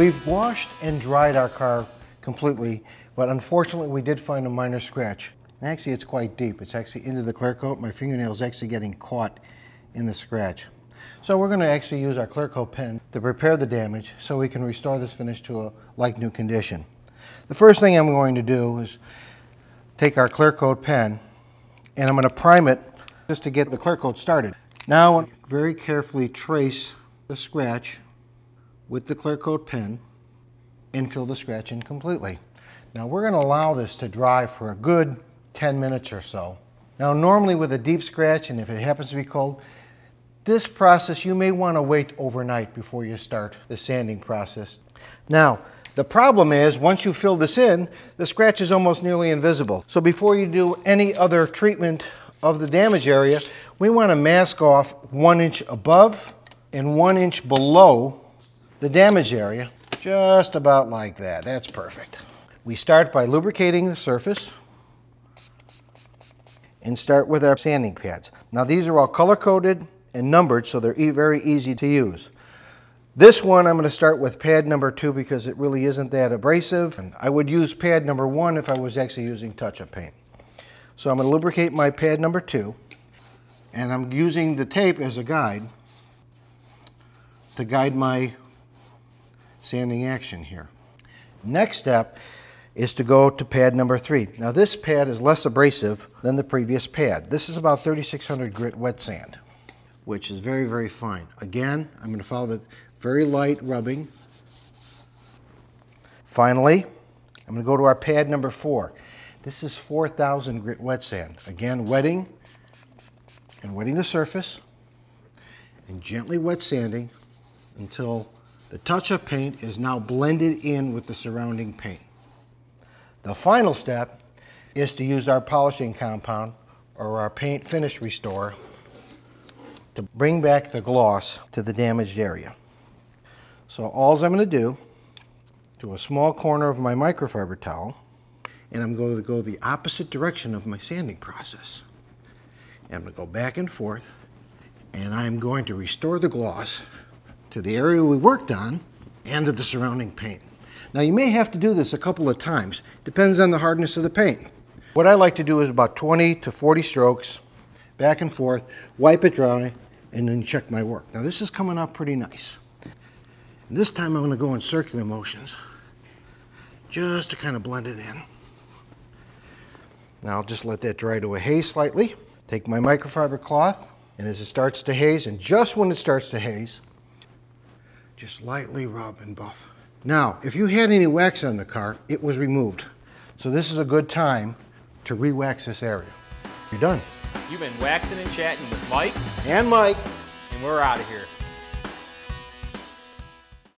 We've washed and dried our car completely, but unfortunately we did find a minor scratch. Actually, it's quite deep. It's actually into the clear coat. My fingernail's actually getting caught in the scratch. So we're going to actually use our clear coat pen to repair the damage so we can restore this finish to a like new condition. The first thing I'm going to do is take our clear coat pen and I'm going to prime it just to get the clear coat started. Now, very carefully trace the scratch with the clear coat pen and fill the scratch in completely. Now we're going to allow this to dry for a good 10 minutes or so. Now normally with a deep scratch, and if it happens to be cold, this process you may want to wait overnight before you start the sanding process. Now the problem is once you fill this in, the scratch is almost nearly invisible. So before you do any other treatment of the damage area, we want to mask off 1 inch above and 1 inch below the damage area, just about like that. That's perfect. We start by lubricating the surface and start with our sanding pads. Now these are all color-coded and numbered, so they're very easy to use. This one I'm going to start with pad number 2 because it really isn't that abrasive. And I would use pad number 1 if I was actually using touch-up paint. So I'm going to lubricate my pad number 2, and I'm using the tape as a guide to guide my sanding action here. Next step is to go to pad number 3. Now this pad is less abrasive than the previous pad. This is about 3600 grit wet sand, which is very fine. Again, I'm going to follow the very light rubbing. Finally, I'm going to go to our pad number 4. This is 4000 grit wet sand. Again, wetting the surface and gently wet sanding until the touch-up paint is now blended in with the surrounding paint. The final step is to use our polishing compound or our paint finish restorer to bring back the gloss to the damaged area. So all I'm going to do a small corner of my microfiber towel, and I'm going to go the opposite direction of my sanding process. And I'm going to go back and forth, and I'm going to restore the gloss to the area we worked on and to the surrounding paint. Now you may have to do this a couple of times. Depends on the hardness of the paint. What I like to do is about 20 to 40 strokes, back and forth, wipe it dry, and then check my work. Now this is coming out pretty nice. And this time I'm going to go in circular motions, just to kind of blend it in. Now I'll just let that dry to a haze slightly. Take my microfiber cloth, and as it starts to haze, and just when it starts to haze, just lightly rub and buff. Now, if you had any wax on the car, it was removed. So this is a good time to re-wax this area. You're done. You've been waxing and chatting with Mike and Mike, and we're out of here.